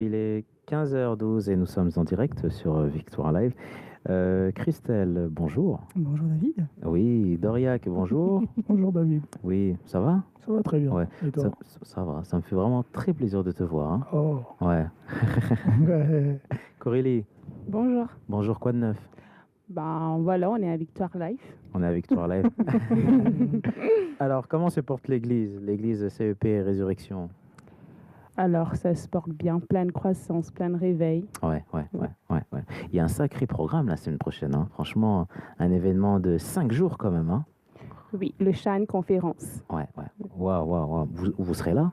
Il est 15h12 et nous sommes en direct sur Victoire Live. Christelle, bonjour. Bonjour David. Oui, Doriac, bonjour. Bonjour David. Oui, ça va? Ça va très bien. Ouais, Et ça, toi? ça va. Ça me fait vraiment très plaisir de te voir, hein. Oh. Ouais. Ouais. Corélie, Bonjour. bonjour, quoi de neuf? Ben voilà, on est à Victoire Life. On est à Victoire Live. Alors, comment se porte l'église CEP Résurrection? Alors, ça se porte bien, plein de croissance, plein de réveil. Ouais. Il y a un sacré programme la semaine prochaine, hein. Franchement, un événement de 5 jours quand même, hein. Oui, le Shine Conférence. Ouais. Waouh. Vous serez là?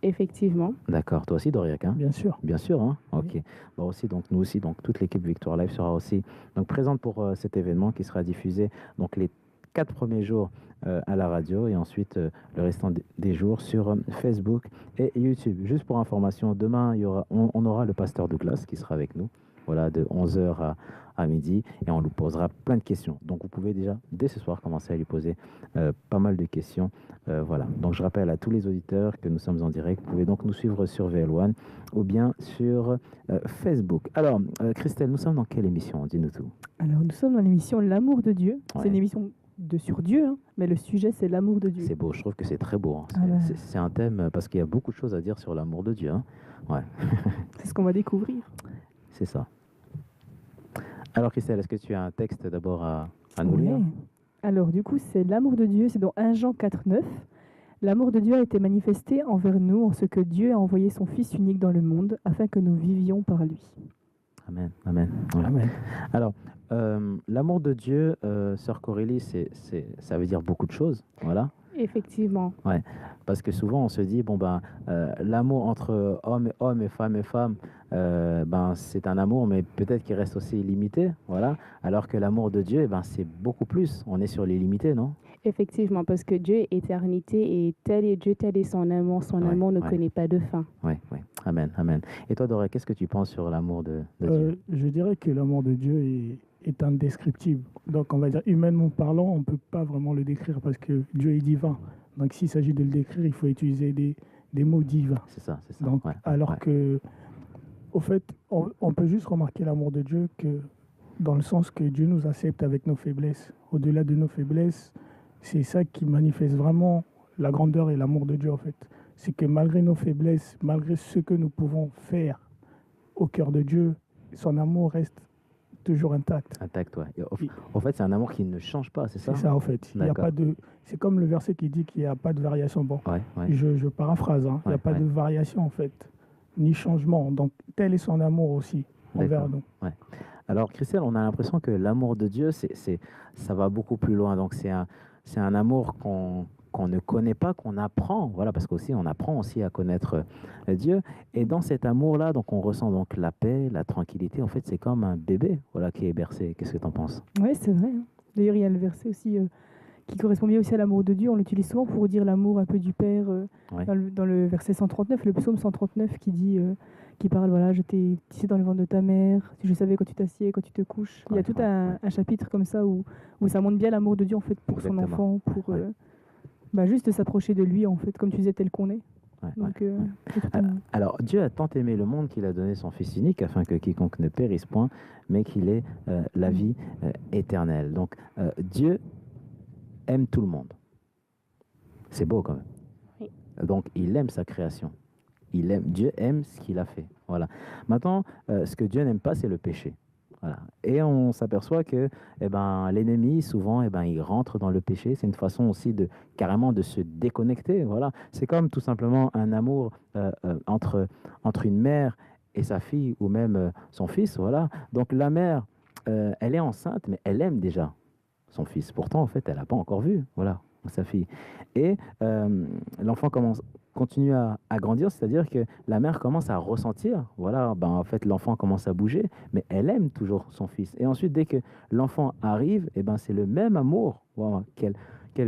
Effectivement. D'accord. Toi aussi, Doriac, hein? Bien sûr. Bien sûr, hein? Oui. Ok. Bon, aussi, donc, nous aussi, donc, toute l'équipe Victoire Live sera aussi donc, présente pour cet événement qui sera diffusé donc, les 4 premiers jours à la radio et ensuite le restant des jours sur Facebook et YouTube. Juste pour information, demain, on aura le pasteur Douglas qui sera avec nous, voilà, de 11h à midi et on lui posera plein de questions. Donc, vous pouvez déjà, dès ce soir, commencer à lui poser pas mal de questions. Voilà. Donc, je rappelle à tous les auditeurs que nous sommes en direct. Vous pouvez donc nous suivre sur VL1 ou bien sur Facebook. Alors, Christelle, nous sommes dans quelle émission? Dis-nous tout. Alors, nous sommes dans l'émission L'amour de Dieu. Ouais. C'est une émission sur Dieu, hein, mais le sujet, c'est l'amour de Dieu. C'est beau, je trouve que c'est très beau, hein. Ah ouais. C'est un thème, parce qu'il y a beaucoup de choses à dire sur l'amour de Dieu, hein. Ouais, C'est ce qu'on va découvrir. c'est ça. Alors, Christelle, est-ce que tu as un texte d'abord à nous lire? Ouais. Alors, du coup, c'est l'amour de Dieu. C'est dans 1 Jean 4,9. L'amour de Dieu a été manifesté envers nous en ce que Dieu a envoyé son Fils unique dans le monde afin que nous vivions par lui. Amen. Ouais. Amen. Alors, l'amour de Dieu, sœur Corélie, ça veut dire beaucoup de choses, voilà. Effectivement. Ouais, parce que souvent on se dit, bon ben, l'amour entre homme et femme, ben, c'est un amour, mais peut-être qu'il reste aussi limité, voilà. Alors que l'amour de Dieu, eh ben, c'est beaucoup plus. On est sur l'illimité, non? Effectivement, parce que Dieu est éternité et tel est Dieu, tel est son amour. Son Ouais, amour ne ouais. connaît pas de fin. Ouais. Amen. Et toi, Doré, qu'est-ce que tu penses sur l'amour de Dieu? Je dirais que l'amour de Dieu est indescriptible. Donc, on va dire, humainement parlant, on ne peut pas vraiment le décrire parce que Dieu est divin. Donc, s'il s'agit de le décrire, il faut utiliser des mots divins. C'est ça. Donc, Ouais, alors ouais. que, au fait, on peut juste remarquer l'amour de Dieu que dans le sens que Dieu nous accepte avec nos faiblesses. Au-delà de nos faiblesses, c'est ça qui manifeste vraiment la grandeur et l'amour de Dieu, en fait. C'est que malgré nos faiblesses, malgré ce que nous pouvons faire au cœur de Dieu, son amour reste toujours intact. Intact, ouais. En fait, c'est un amour qui ne change pas, c'est ça? C'est ça, en fait. Il y a D'accord. pas de... C'est comme le verset qui dit qu'il n'y a pas de variation. Bon, Ouais. je paraphrase, hein. Il n'y a Ouais, pas ouais. de variation, en fait, ni changement. Donc, tel est son amour aussi envers D'accord. nous. Ouais. Alors, Christelle, on a l'impression que l'amour de Dieu, ça va beaucoup plus loin. Donc, c'est un amour qu'on ne connaît pas, qu'on apprend. Voilà, parce qu'aussi, on apprend aussi à connaître Dieu. Et dans cet amour-là, donc, on ressent donc la paix, la tranquillité. En fait, c'est comme un bébé, voilà, qui est bercé. Qu'est-ce que tu en penses? Oui, c'est vrai, hein. D'ailleurs, il y a le verset aussi qui correspond bien aussi à l'amour de Dieu. On l'utilise souvent pour dire l'amour un peu du Père Ouais. dans le verset 139, le psaume 139 qui dit, qui parle, voilà, je t'ai tissé dans le ventre de ta mère, je savais quand tu t'assieds, quand tu te couches. Il y a tout un chapitre comme ça où ça montre bien l'amour de Dieu en fait pour son Exactement. enfant, pour juste s'approcher de lui en fait, comme tu disais, tel qu'on est. Ouais, Donc, ouais. Alors, Dieu a tant aimé le monde qu'il a donné son Fils unique afin que quiconque ne périsse point, mais qu'il ait la vie éternelle. Donc, Dieu aime tout le monde. C'est beau quand même. Oui. Donc, il aime sa création. Dieu aime ce qu'il a fait. Voilà. Maintenant, ce que Dieu n'aime pas, c'est le péché. Voilà. Et on s'aperçoit que l'ennemi, souvent, il rentre dans le péché. C'est une façon aussi carrément de se déconnecter. Voilà. C'est comme tout simplement un amour entre une mère et sa fille ou même son fils. Voilà. Donc la mère, elle est enceinte, mais elle aime déjà son fils. Pourtant, en fait, elle n'a pas encore vu, voilà, sa fille. Et l'enfant continue à grandir, c'est-à-dire que la mère commence à ressentir, voilà, en fait, l'enfant commence à bouger, mais elle aime toujours son fils. Et ensuite, dès que l'enfant arrive, c'est le même amour, voilà, qu'elle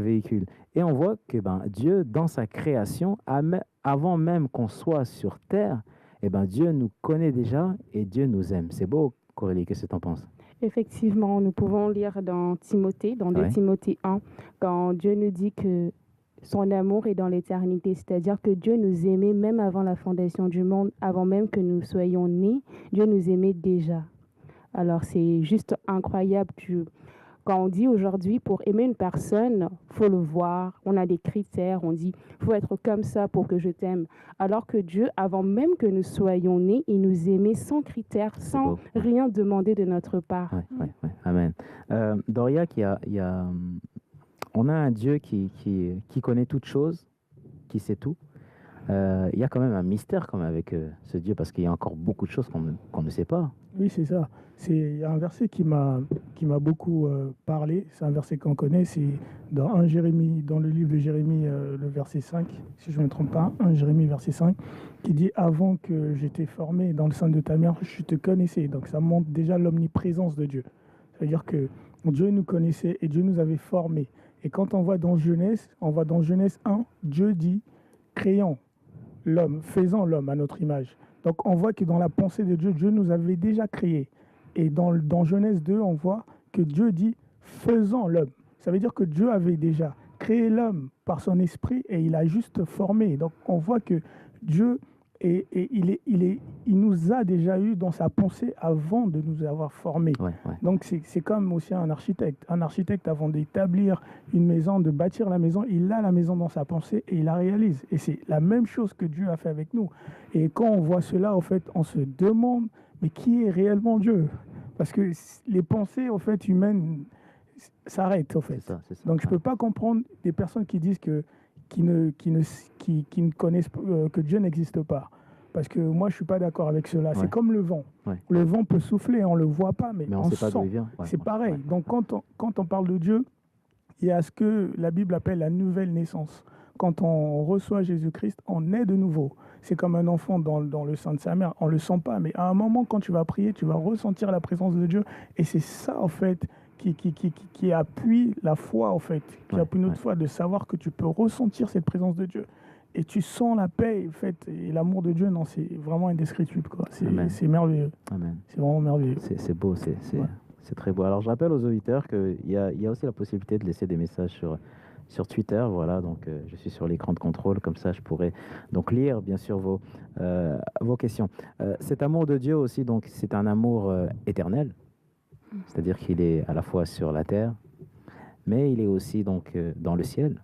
véhicule. Et on voit que Dieu, dans sa création, avant même qu'on soit sur terre, Dieu nous connaît déjà et Dieu nous aime. C'est beau, Corélie, qu'est-ce que tu en penses? Effectivement, nous pouvons lire dans Timothée, dans 2 Ouais. Timothée 1, quand Dieu nous dit que son amour est dans l'éternité, c'est-à-dire que Dieu nous aimait même avant la fondation du monde, avant même que nous soyons nés, Dieu nous aimait déjà. Alors c'est juste incroyable. Quand on dit aujourd'hui, pour aimer une personne, faut le voir, on a des critères, on dit, faut être comme ça pour que je t'aime. Alors que Dieu, avant même que nous soyons nés, il nous aimait sans critères, sans beau. rien demander de notre part. Ouais. Amen. Doria, on a un Dieu qui connaît toutes choses, qui sait tout. Il y a quand même un mystère quand même avec ce Dieu, parce qu'il y a encore beaucoup de choses qu'on ne sait pas. Oui, c'est ça. Il y a un verset qui m'a beaucoup parlé. C'est un verset qu'on connaît. C'est dans le livre de Jérémie, le verset 5, si je ne me trompe pas, 1 Jérémie, verset 5, qui dit « Avant que j'étais formé dans le sein de ta mère, je te connaissais ». Donc ça montre déjà l'omniprésence de Dieu. C'est-à-dire que Dieu nous connaissait et Dieu nous avait formés. Et quand on voit dans Genèse 1, Dieu dit « Créons l'homme, faisant l'homme à notre image ». Donc on voit que dans la pensée de Dieu, Dieu nous avait déjà créés. Et dans Genèse 2, on voit que Dieu dit « faisant l'homme ». Ça veut dire que Dieu avait déjà créé l'homme par son esprit et il a juste formé. Donc on voit que Dieu, il nous a déjà eu dans sa pensée avant de nous avoir formés. Ouais. Donc c'est comme aussi un architecte. Un architecte, avant d'établir une maison, de bâtir la maison, il a la maison dans sa pensée et il la réalise. Et c'est la même chose que Dieu a fait avec nous. Et quand on voit cela, en fait, on se demande, mais qui est réellement Dieu? Parce que les pensées, en fait, humaines s'arrêtent, en fait. C'est ça. Donc je ne peux pas comprendre des personnes qui disent qui ne connaissent que Dieu n'existe pas. Parce que moi, je ne suis pas d'accord avec cela. Ouais. C'est comme le vent. Ouais. Le vent peut souffler, on ne le voit pas, mais on on sait pas sent. d'où il vient. Ouais. C'est pareil. Ouais. Donc quand on parle de Dieu, il y a ce que la Bible appelle la nouvelle naissance. Quand on reçoit Jésus-Christ, on est de nouveau. C'est comme un enfant dans le sein de sa mère. On ne le sent pas, mais à un moment, quand tu vas prier, tu vas ressentir la présence de Dieu. Et c'est ça, en fait, qui appuie la foi, en fait, qui appuie notre foi, de savoir que tu peux ressentir cette présence de Dieu. Et tu sens la paix, en fait, et l'amour de Dieu, non, c'est vraiment indescriptible, quoi. C'est merveilleux. Amen. C'est vraiment merveilleux. C'est beau, c'est très beau. Alors, je rappelle aux auditeurs qu'il y a aussi la possibilité de laisser des messages sur Twitter. Voilà, donc je suis sur l'écran de contrôle, comme ça, je pourrais donc lire, bien sûr, vos questions. Cet amour de Dieu aussi, donc, c'est un amour éternel, c'est-à-dire qu'il est à la fois sur la terre, mais il est aussi donc dans le ciel.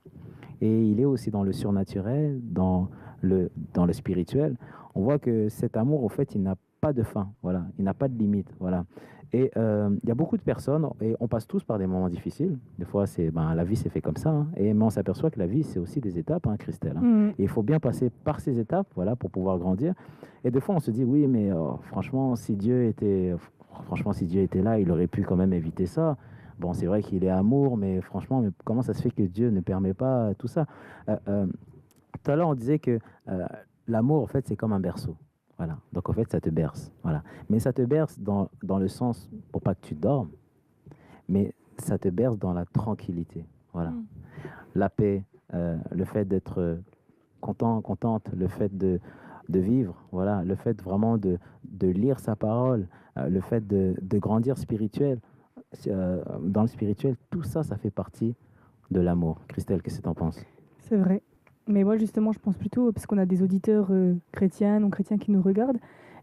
Et il est aussi dans le surnaturel, dans le spirituel. On voit que cet amour, en fait, il n'a pas de fin. Voilà, il n'a pas de limite. Voilà. Et il y a beaucoup de personnes, et on passe tous par des moments difficiles. Des fois, la vie, c'est fait comme ça. Mais on s'aperçoit que la vie, c'est aussi des étapes, Christelle. Et il faut bien passer par ces étapes, voilà, pour pouvoir grandir. Et des fois, on se dit, oui, mais franchement, si Dieu était là, il aurait pu quand même éviter ça. Bon, c'est vrai qu'il est amour, mais franchement, comment ça se fait que Dieu ne permet pas tout ça? Tout à l'heure, on disait que l'amour, en fait, c'est comme un berceau. Voilà. Donc, en fait, ça te berce. Voilà. Mais ça te berce dans le sens, pour pas que tu dormes, mais ça te berce dans la tranquillité. Voilà. La paix, le fait d'être content, contente, le fait de vivre, voilà, le fait vraiment de lire sa parole, le fait de grandir dans le spirituel, tout ça, ça fait partie de l'amour. Christelle, qu'est-ce que tu en penses? C'est vrai. Mais moi, justement, je pense plutôt, parce qu'on a des auditeurs chrétiens, non chrétiens qui nous regardent,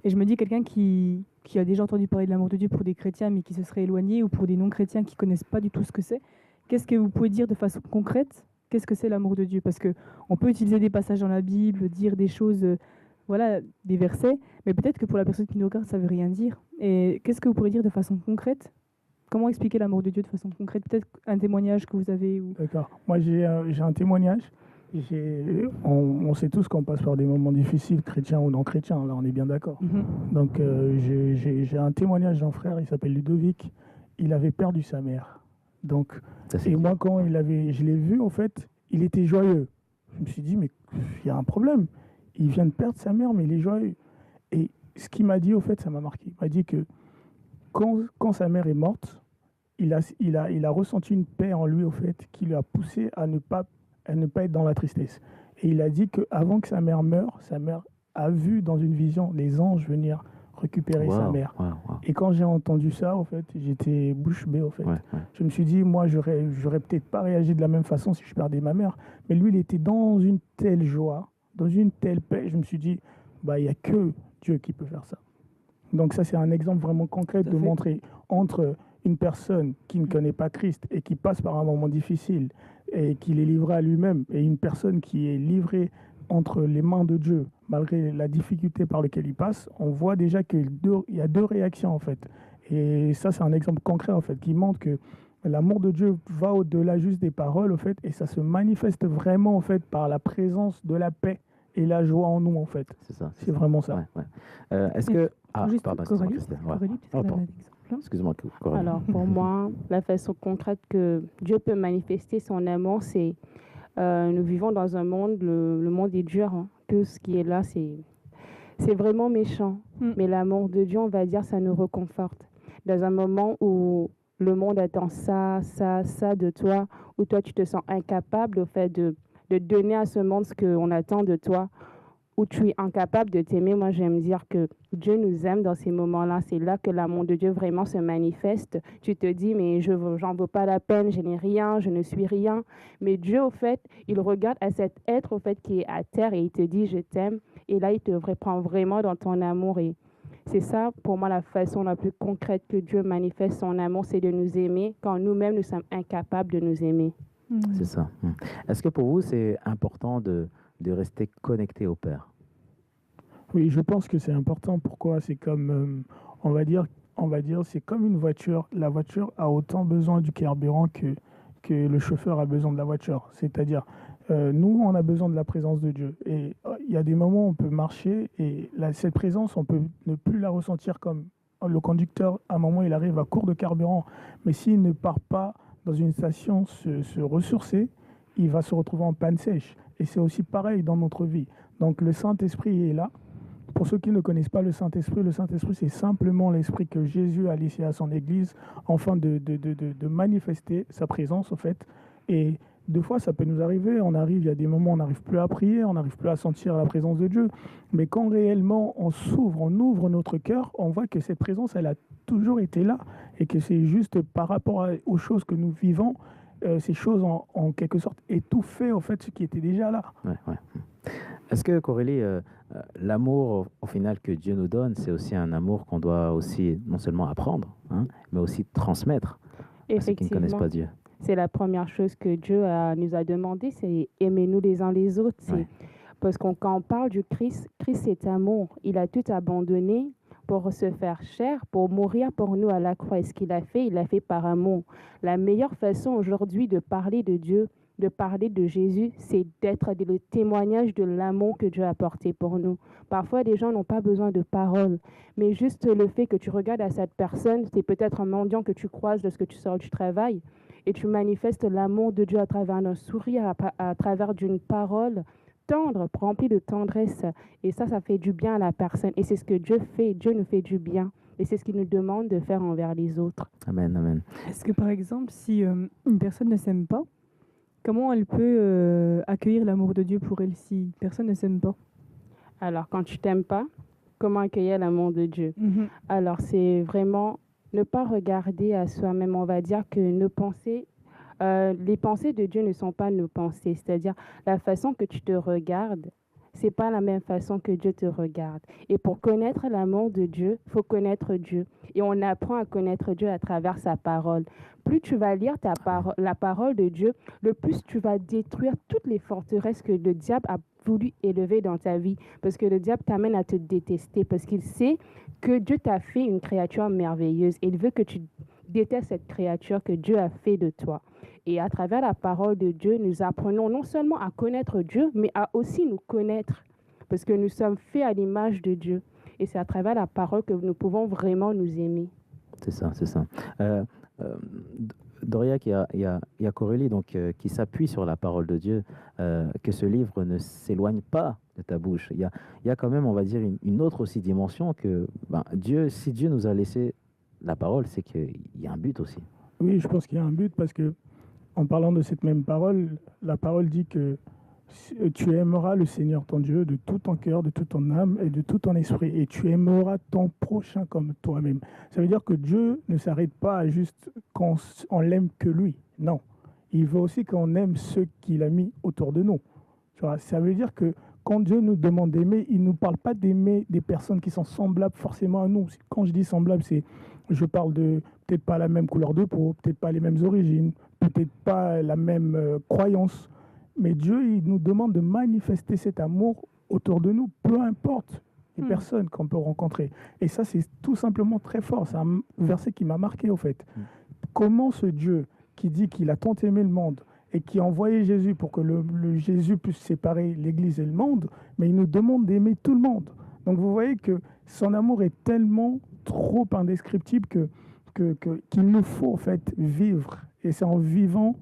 et je me dis quelqu'un qui a déjà entendu parler de l'amour de Dieu pour des chrétiens, mais qui se serait éloigné, ou pour des non-chrétiens qui ne connaissent pas du tout ce que c'est, qu'est-ce que vous pouvez dire de façon concrète? Qu'est-ce que c'est l'amour de Dieu? Parce qu'on peut utiliser des passages dans la Bible, dire des choses, voilà, des versets, mais peut-être que pour la personne qui nous regarde, ça ne veut rien dire. Et qu'est-ce que vous pourrez dire de façon concrète? Comment expliquer l'amour de Dieu de façon concrète? Peut-être un témoignage que vous avez ou... D'accord. Moi, j'ai un témoignage. On sait tous qu'on passe par des moments difficiles, chrétiens ou non chrétiens. Là, on est bien d'accord. Donc, j'ai un témoignage d'un frère, il s'appelle Ludovic. Il avait perdu sa mère. Donc, et moi, quand je l'ai vu, en fait, il était joyeux. Je me suis dit, mais il y a un problème. Il vient de perdre sa mère, mais il est joyeux. Et ce qu'il m'a dit, au fait, ça m'a marqué. Il m'a dit que quand sa mère est morte, il a ressenti une paix en lui, au fait, qui lui a poussé à ne pas être dans la tristesse. Et il a dit qu'avant que sa mère meure, sa mère a vu dans une vision les anges venir récupérer sa mère. Wow, wow. Et quand j'ai entendu ça, en fait, j'étais bouche bée, en fait. Ouais. Je me suis dit, moi, j'aurais peut-être pas réagi de la même façon si je perdais ma mère. Mais lui, il était dans une telle joie, dans une telle paix. Je me suis dit, bah, il n'y a que Dieu qui peut faire ça. Donc ça, c'est un exemple vraiment concret de montrer entre une personne qui ne connaît pas Christ et qui passe par un moment difficile et qui est livré à lui-même, et une personne qui est livrée entre les mains de Dieu, malgré la difficulté par laquelle il passe, on voit déjà qu'il y a deux réactions, en fait. Et ça, c'est un exemple concret, en fait, qui montre que l'amour de Dieu va au-delà juste des paroles, en fait, et ça se manifeste vraiment, en fait, par la présence de la paix et la joie en nous, en fait. C'est ça. C'est vraiment ça. Ouais. Est-ce que... Juste pardon, Coralie, pardon. Excuse-moi, Coralie. Alors, pour moi, la façon concrète que Dieu peut manifester son amour, c'est nous vivons dans un monde, le monde est dur, hein. Tout ce qui est là, c'est vraiment méchant. Mais l'amour de Dieu, on va dire, ça nous réconforte. Dans un moment où le monde attend ça de toi, où toi, tu te sens incapable au fait de donner à ce monde ce qu'on attend de toi, où tu es incapable de t'aimer, moi j'aime dire que Dieu nous aime dans ces moments-là. C'est là que l'amour de Dieu vraiment se manifeste. Tu te dis, mais j'en vaux pas la peine, je n'ai rien, je ne suis rien. Mais Dieu, au fait, il regarde à cet être au fait qui est à terre et il te dit, je t'aime. Et là, il te reprend vraiment dans ton amour. Et c'est ça, pour moi, la façon la plus concrète que Dieu manifeste son amour, c'est de nous aimer quand nous-mêmes, nous sommes incapables de nous aimer. C'est ça. Est-ce que pour vous, c'est important de rester connecté au Père? Oui, je pense que c'est important. Pourquoi? C'est comme, on va dire, c'est comme une voiture. La voiture a autant besoin du carburant que le chauffeur a besoin de la voiture. C'est-à-dire, nous, on a besoin de la présence de Dieu. Et il y a des moments où on peut marcher et cette présence, on peut ne plus la ressentir comme le conducteur. À un moment, il arrive à court de carburant. Mais s'il ne part pas dans une station se ressourcer, il va se retrouver en panne sèche. Et c'est aussi pareil dans notre vie. Donc le Saint-Esprit est là. Pour ceux qui ne connaissent pas le Saint-Esprit, c'est simplement l'Esprit que Jésus a laissé à son Église, afin de manifester sa présence, en fait. Et des fois, ça peut nous arriver. Il y a des moments où on n'arrive plus à prier, on n'arrive plus à sentir la présence de Dieu. Mais quand réellement on ouvre notre cœur, on voit que cette présence, elle a toujours été là. Et que c'est juste par rapport aux choses que nous vivons, ces choses ont en quelque sorte étouffé, en fait, ce qui était déjà là. Ouais. Est-ce que, Corélie, l'amour au final que Dieu nous donne, c'est aussi un amour qu'on doit aussi non seulement apprendre, mais aussi transmettre à ceux qui ne connaissent pas Dieu? C'est la première chose que Dieu nous a demandé, c'est aimez-nous les uns les autres. Parce que quand on parle du Christ, Christ c'est amour. Il a tout abandonné pour se faire chair, pour mourir pour nous à la croix. Et ce qu'il a fait, il l'a fait par amour. La meilleure façon aujourd'hui de parler de Dieu, de parler de Jésus, c'est d'être le témoignage de l'amour que Dieu a porté pour nous. Parfois, les gens n'ont pas besoin de paroles, mais juste le fait que tu regardes à cette personne, c'est peut-être un mendiant que tu croises lorsque tu sors du travail, et tu manifestes l'amour de Dieu à travers un sourire, à travers d'une parole tendre, remplie de tendresse. Et ça fait du bien à la personne. Et c'est ce que Dieu fait. Dieu nous fait du bien. Et c'est ce qu'il nous demande de faire envers les autres. Amen, amen. Est-ce que, par exemple, si une personne ne s'aime pas, comment elle peut accueillir l'amour de Dieu pour elle si personne ne s'aime pas? Alors, quand tu t'aimes pas, comment accueillir l'amour de Dieu? Alors, c'est vraiment ne pas regarder à soi-même. On va dire que nos pensées, les pensées de Dieu ne sont pas nos pensées. C'est-à-dire, la façon que tu te regardes, c'est pas la même façon que Dieu te regarde. Et pour connaître l'amour de Dieu, il faut connaître Dieu. Et on apprend à connaître Dieu à travers sa parole. Plus tu vas lire la parole de Dieu, le plus tu vas détruire toutes les forteresses que le diable a voulu élever dans ta vie. Parce que le diable t'amène à te détester. Parce qu'il sait que Dieu t'a fait une créature merveilleuse. Et il veut que tu détestes cette créature que Dieu a fait de toi. Et à travers la parole de Dieu, nous apprenons non seulement à connaître Dieu, mais à aussi nous connaître. Parce que nous sommes faits à l'image de Dieu. Et c'est à travers la parole que nous pouvons vraiment nous aimer. C'est ça. Doria, il y a Corélie donc, qui s'appuie sur la parole de Dieu, que ce livre ne s'éloigne pas de ta bouche. Il y a quand même, on va dire, une autre aussi dimension que si Dieu nous a laissé la parole, c'est qu'il y a un but aussi. Oui, je pense qu'il y a un but parce que, en parlant de cette même parole, la parole dit que Tu aimeras le Seigneur ton Dieu de tout ton cœur, de toute ton âme et de tout ton esprit. Et tu aimeras ton prochain comme toi-même. Ça veut dire que Dieu ne s'arrête pas à juste quand on l'aime que lui. Non. Il veut aussi qu'on aime ceux qu'il a mis autour de nous. Tu vois, ça veut dire que quand Dieu nous demande d'aimer, il ne nous parle pas d'aimer des personnes qui sont semblables forcément à nous. Quand je dis semblables, je parle de peut-être pas la même couleur de peau, peut-être pas les mêmes origines, peut-être pas la même croyance. Mais Dieu, il nous demande de manifester cet amour autour de nous, peu importe les personnes qu'on peut rencontrer. Et ça, c'est tout simplement très fort. C'est un verset qui m'a marqué, au fait. Comment ce Dieu qui dit qu'il a tant aimé le monde et qui a envoyé Jésus pour que le Jésus puisse séparer l'Église et le monde, mais il nous demande d'aimer tout le monde. Donc vous voyez que son amour est tellement trop indescriptible qu'il nous faut en fait vivre. Et c'est en vivant,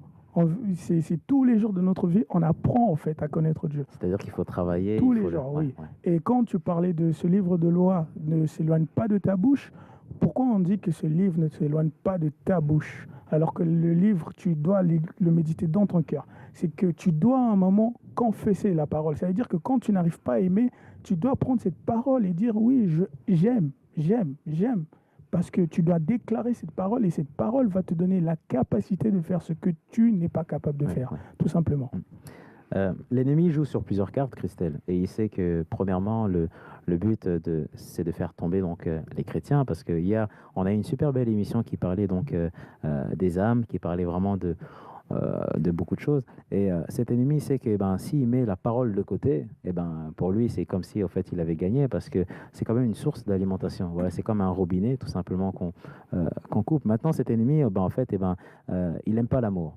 c'est tous les jours de notre vie, on apprend en fait à connaître Dieu. C'est-à-dire qu'il faut travailler. Tous les jours, oui. Ouais. Et quand tu parlais de ce livre de loi, ne s'éloigne pas de ta bouche, pourquoi on dit que ce livre ne s'éloigne pas de ta bouche alors que le livre, tu dois le méditer dans ton cœur? C'est que tu dois à un moment confesser la parole. Ça veut dire que quand tu n'arrives pas à aimer, tu dois prendre cette parole et dire oui, j'aime. Parce que tu dois déclarer cette parole et cette parole va te donner la capacité de faire ce que tu n'es pas capable de faire, tout simplement. L'ennemi joue sur plusieurs cartes, Christelle, et il sait que premièrement, le but, c'est de faire tomber donc, les chrétiens, parce qu'hier, on a eu une super belle émission qui parlait donc, des âmes, qui parlait vraiment de beaucoup de choses. Et cet ennemi sait que s'il met la parole de côté, pour lui, c'est comme si en fait, il avait gagné, parce que c'est quand même une source d'alimentation. Voilà, c'est comme un robinet, tout simplement, qu'on coupe. Maintenant, cet ennemi, en fait, il n'aime pas l'amour.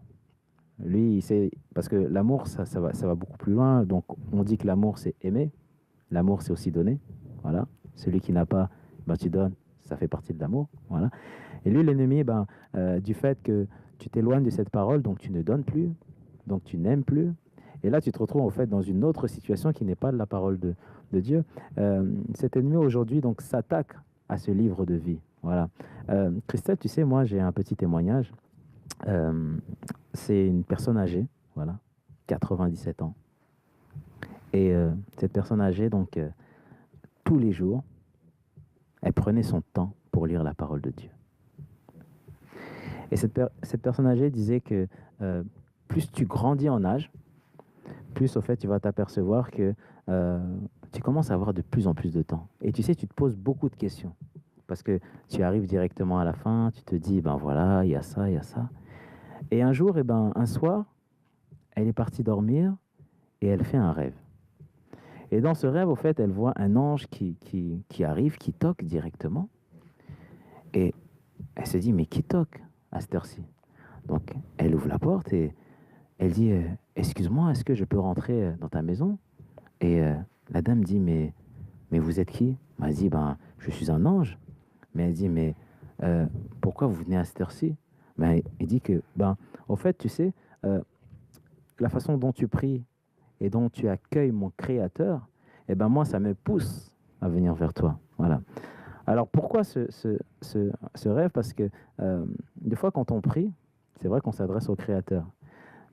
Lui, il sait, parce que l'amour, ça va beaucoup plus loin. Donc, on dit que l'amour, c'est aimer. L'amour, c'est aussi donner. Voilà. Celui qui n'a pas, tu donnes. Ça fait partie de l'amour. Voilà. Et lui, l'ennemi, du fait que tu t'éloignes de cette parole, donc tu ne donnes plus, donc tu n'aimes plus. Et là, tu te retrouves en fait dans une autre situation qui n'est pas de la parole de Dieu. Cet ennemi aujourd'hui donc s'attaque à ce livre de vie. Voilà. Christelle, tu sais, moi, j'ai un petit témoignage. C'est une personne âgée, voilà, 97 ans. Et cette personne âgée, donc, tous les jours, elle prenait son temps pour lire la parole de Dieu. Et cette personne âgée disait que plus tu grandis en âge, plus au fait tu vas t'apercevoir que tu commences à avoir de plus en plus de temps. Et tu sais, tu te poses beaucoup de questions. Parce que tu arrives directement à la fin, tu te dis, voilà, il y a ça, il y a ça. Et un jour, un soir, elle est partie dormir et elle fait un rêve. Et dans ce rêve, au fait, elle voit un ange qui arrive, qui toque directement. Et elle se dit, mais qui toque à cette heure-ci? Donc, elle ouvre la porte et elle dit, excuse-moi, est-ce que je peux rentrer dans ta maison? Et la dame dit, mais vous êtes qui? Elle dit, je suis un ange. Mais elle dit, mais pourquoi vous venez à cette heure-ci? Il dit que, au fait, tu sais, la façon dont tu pries et dont tu accueilles mon Créateur, moi, ça me pousse à venir vers toi. Voilà. Alors, pourquoi ce rêve? Parce que des fois, quand on prie, c'est vrai qu'on s'adresse au Créateur.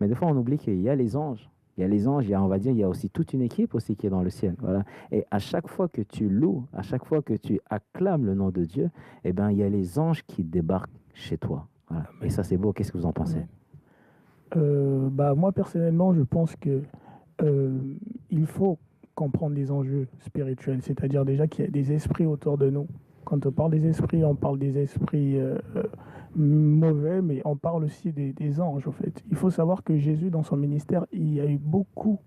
Mais des fois, on oublie qu'il y a les anges. Il y a les anges, on va dire, il y a aussi toute une équipe aussi qui est dans le ciel. Voilà. Et à chaque fois que tu loues, à chaque fois que tu acclames le nom de Dieu, il y a les anges qui débarquent chez toi. Voilà. Et ça, c'est beau. Qu'est-ce que vous en pensez? Moi, personnellement, je pense que il faut comprendre les enjeux spirituels. C'est-à-dire déjà qu'il y a des esprits autour de nous. Quand on parle des esprits, on parle des esprits mauvais, mais on parle aussi des anges, en fait. Il faut savoir que Jésus, dans son ministère, il y a eu beaucoup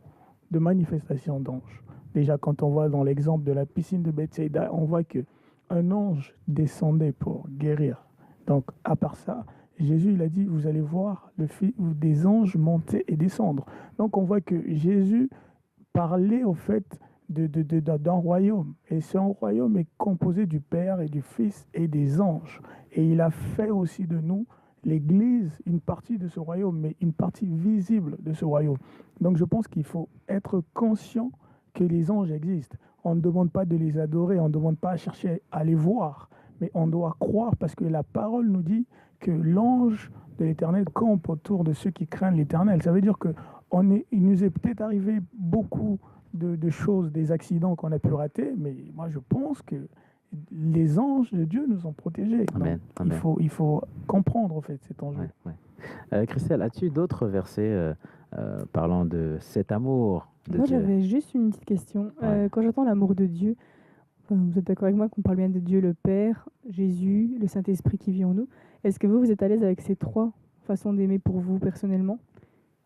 de manifestations d'anges. Déjà, quand on voit dans l'exemple de la piscine de Bethsaïda, on voit qu'un ange descendait pour guérir. Donc, à part ça, Jésus, il a dit, vous allez voir des anges monter et descendre. Donc, on voit que Jésus parlait, au fait, d'un royaume. Et ce royaume est composé du Père et du Fils et des anges. Et il a fait aussi de nous, l'Église, une partie de ce royaume, mais une partie visible de ce royaume. Donc je pense qu'il faut être conscient que les anges existent. On ne demande pas de les adorer, on ne demande pas à chercher à les voir, mais on doit croire parce que la parole nous dit que l'ange de l'Éternel campe autour de ceux qui craignent l'Éternel. Ça veut dire que il nous est peut-être arrivé beaucoup de choses, des accidents qu'on a pu rater, mais moi je pense que les anges de Dieu nous ont protégés. Amen. Donc, Amen. il faut comprendre en fait cet enjeu. Ouais, ouais. Christelle, as-tu d'autres versets parlant de cet amour de Moi, Dieu? j'avais juste une petite question. Ouais. Quand j'entends l'amour de Dieu, enfin, vous êtes d'accord avec moi qu'on parle bien de Dieu le Père, Jésus, le Saint-Esprit qui vit en nous. Est-ce que vous êtes à l'aise avec ces trois façons d'aimer pour vous personnellement?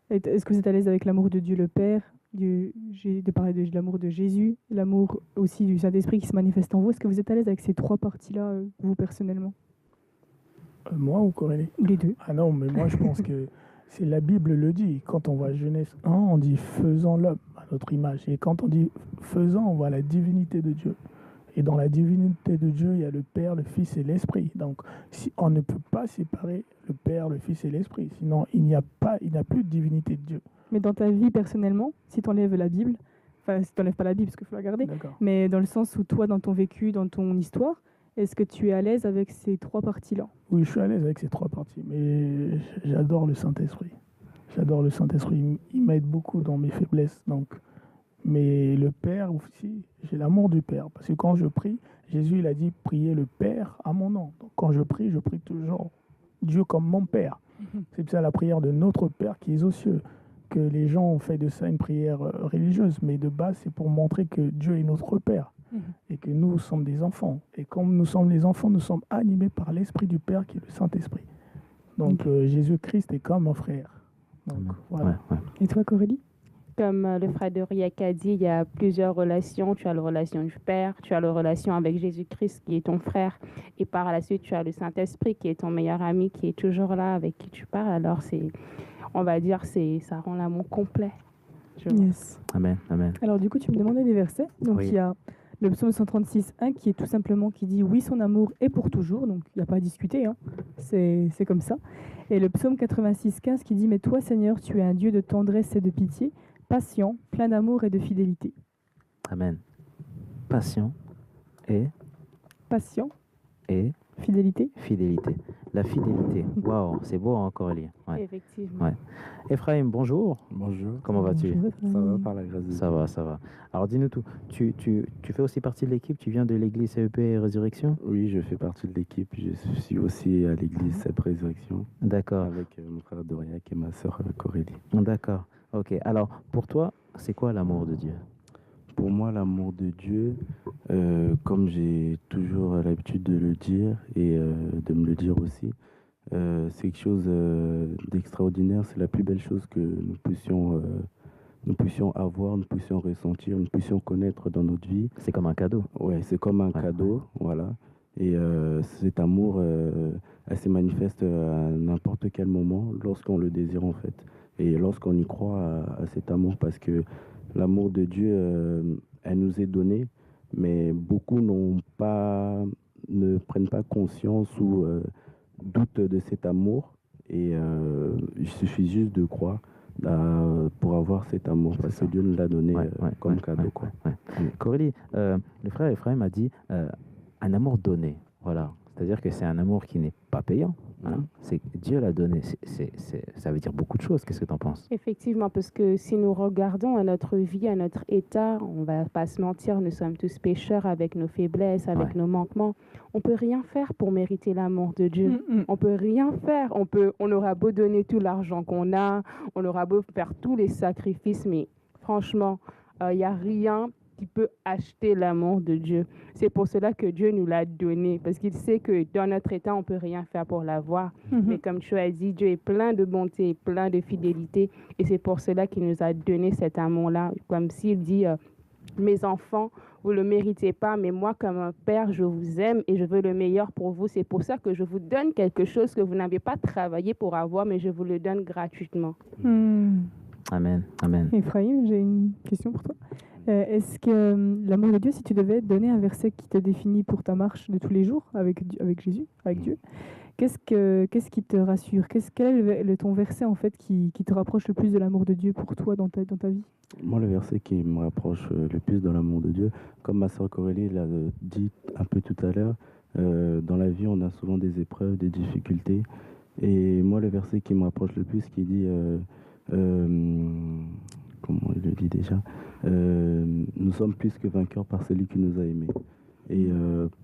Est-ce que vous êtes à l'aise avec l'amour de Dieu le Père, de parler de l'amour de Jésus, l'amour aussi du Saint-Esprit qui se manifeste en vous? Est-ce que vous êtes à l'aise avec ces trois parties-là, vous personnellement? Moi ou Corélie? Les deux. Ah non, mais moi je pense que c'est la Bible le dit. Quand on voit Genèse 1, on dit faisons l'homme à notre image. Et quand on dit faisons, on voit la divinité de Dieu. Et dans la divinité de Dieu, il y a le Père, le Fils et l'Esprit. Donc, si on ne peut pas séparer le Père, le Fils et l'Esprit. Sinon, il n'y a plus de divinité de Dieu. Mais dans ta vie personnellement, si tu enlèves la Bible, enfin si tu n'enlèves pas la Bible parce qu'il faut la garder, D'accord. mais dans le sens où toi, dans ton vécu, dans ton histoire, est-ce que tu es à l'aise avec ces trois parties-là? Oui, je suis à l'aise avec ces trois parties, mais j'adore le Saint-Esprit. J'adore le Saint-Esprit. Il m'aide beaucoup dans mes faiblesses. Donc, mais le Père aussi, j'ai l'amour du Père. Parce que quand je prie, Jésus il a dit priez le Père à mon nom. Donc, quand je prie toujours Dieu comme mon Père. C'est ça la prière de notre Père qui est aux cieux. Que les gens ont fait de ça une prière religieuse, mais de base, c'est pour montrer que Dieu est notre Père et que nous sommes des enfants. Et comme nous sommes les enfants, nous sommes animés par l'Esprit du Père qui est le Saint-Esprit. Donc Jésus-Christ est comme un frère. Donc, voilà. Ouais, ouais. Et toi, Corélie? Comme le frère de Riak a dit, il y a plusieurs relations. Tu as la relation du Père, tu as la relation avec Jésus-Christ qui est ton frère. Et par la suite, tu as le Saint-Esprit qui est ton meilleur ami, qui est toujours là, avec qui tu parles. Alors, on va dire, ça rend l'amour complet. Yes. Amen, amen. Alors du coup, tu me demandais des versets. Donc Oui. il y a le psaume 136, 1 qui est tout simplement qui dit « Oui, son amour est pour toujours ». Donc il n'y a pas à discuter, hein. C'est comme ça. Et le psaume 86, 15 qui dit « Mais toi, Seigneur, tu es un Dieu de tendresse et de pitié, patient, plein d'amour et de fidélité. Amen. Patient et, » Patient, et fidélité. fidélité. La fidélité. Waouh, c'est beau encore, Elie. Ouais. Effectivement. Ouais. Ephraim, bonjour. Bonjour. Comment vas-tu? Bonjour, Ça va Ephraim. par la grâce de Ça Dieu. va, ça va. Alors dis-nous tout. Tu fais aussi partie de l'équipe? Tu viens de l'église CEP Résurrection? Oui, je fais partie de l'équipe. Je suis aussi à l'église CEP Résurrection D'accord. avec mon frère Doriac et ma sœur Corélie. D'accord. Ok. Alors, pour toi, c'est quoi l'amour de Dieu? Pour moi, l'amour de Dieu, comme j'ai toujours l'habitude de le dire et de me le dire aussi, c'est quelque chose d'extraordinaire. C'est la plus belle chose que nous puissions avoir, nous puissions ressentir, nous puissions connaître dans notre vie. C'est comme un cadeau. Ouais, c'est comme un Ouais, cadeau, voilà. Et cet amour, elle se manifeste à n'importe quel moment, lorsqu'on le désire en fait. Et lorsqu'on y croit à cet amour, parce que l'amour de Dieu, elle nous est donnée, mais beaucoup ne prennent pas conscience ou doutent de cet amour. Et il suffit juste de croire pour avoir cet amour, parce que Dieu nous l'a donné comme cadeau. Quoi. Ouais. Corélie, le frère Ephraim a dit un amour donné. Voilà. C'est-à-dire que c'est un amour qui n'est pas payant. Hein. C'est Dieu l'a donné. Ça veut dire beaucoup de choses. Qu'est-ce que tu en penses? Effectivement, parce que si nous regardons à notre vie, à notre état, on va pas se mentir, nous sommes tous pécheurs avec nos faiblesses, avec nos manquements. On peut rien faire pour mériter l'amour de Dieu. On peut rien faire. On aura beau donner tout l'argent qu'on a, on aura beau faire tous les sacrifices, mais franchement, il n'y a rien qui peut acheter l'amour de Dieu. C'est pour cela que Dieu nous l'a donné, parce qu'il sait que dans notre état, on ne peut rien faire pour l'avoir. Mais comme tu as dit, Dieu est plein de bonté, plein de fidélité, et c'est pour cela qu'il nous a donné cet amour-là. Comme s'il dit, mes enfants, vous ne le méritez pas, mais moi, comme un père, je vous aime et je veux le meilleur pour vous. C'est pour ça que je vous donne quelque chose que vous n'avez pas travaillé pour avoir, mais je vous le donne gratuitement. Amen, amen. Ephraim, j'ai une question pour toi. Est-ce que l'amour de Dieu, si tu devais donner un verset qui te définit pour ta marche de tous les jours avec Jésus, avec Dieu, qu'est-ce qui te rassure? Quel est ton verset en fait qui te rapproche le plus de l'amour de Dieu pour toi dans ta vie? Moi, le verset qui me rapproche le plus de l'amour de Dieu, comme ma sœur Corélie l'a dit un peu tout à l'heure, dans la vie, on a souvent des épreuves, des difficultés. Et moi, le verset qui me rapproche le plus, qui dit comment il le dit déjà, nous sommes plus que vainqueurs par celui qui nous a aimés. Et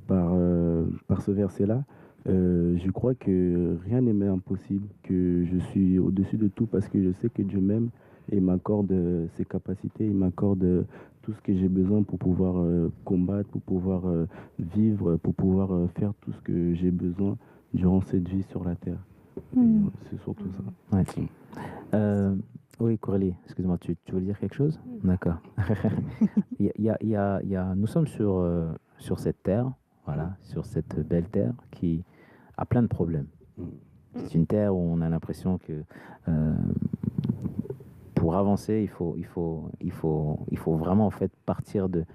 par ce verset-là, je crois que rien n'est même impossible, que je suis au-dessus de tout parce que je sais que Dieu m'aime et m'accorde ses capacités, il m'accorde tout ce que j'ai besoin pour pouvoir combattre, pour pouvoir vivre, pour pouvoir faire tout ce que j'ai besoin durant cette vie sur la terre. Et, c'est surtout ça. Ouais. Oui, Coralie, excuse-moi, tu veux dire quelque chose? D'accord. Nous sommes sur cette terre, voilà, sur cette belle terre qui a plein de problèmes. C'est une terre où on a l'impression que pour avancer, il faut vraiment en fait partir de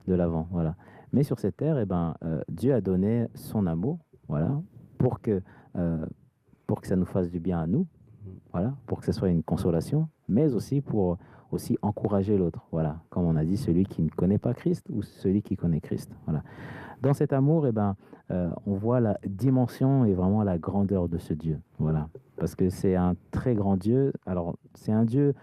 l'avant, voilà. Mais sur cette terre, Dieu a donné son amour, voilà, pour que ça nous fasse du bien à nous, voilà, pour que ce soit une consolation, mais aussi pour aussi encourager l'autre, voilà, comme on a dit, celui qui ne connaît pas Christ ou celui qui connaît Christ, voilà. Dans cet amour, on voit la dimension et vraiment la grandeur de ce Dieu, voilà, parce que c'est un très grand Dieu. Alors, c'est un Dieu,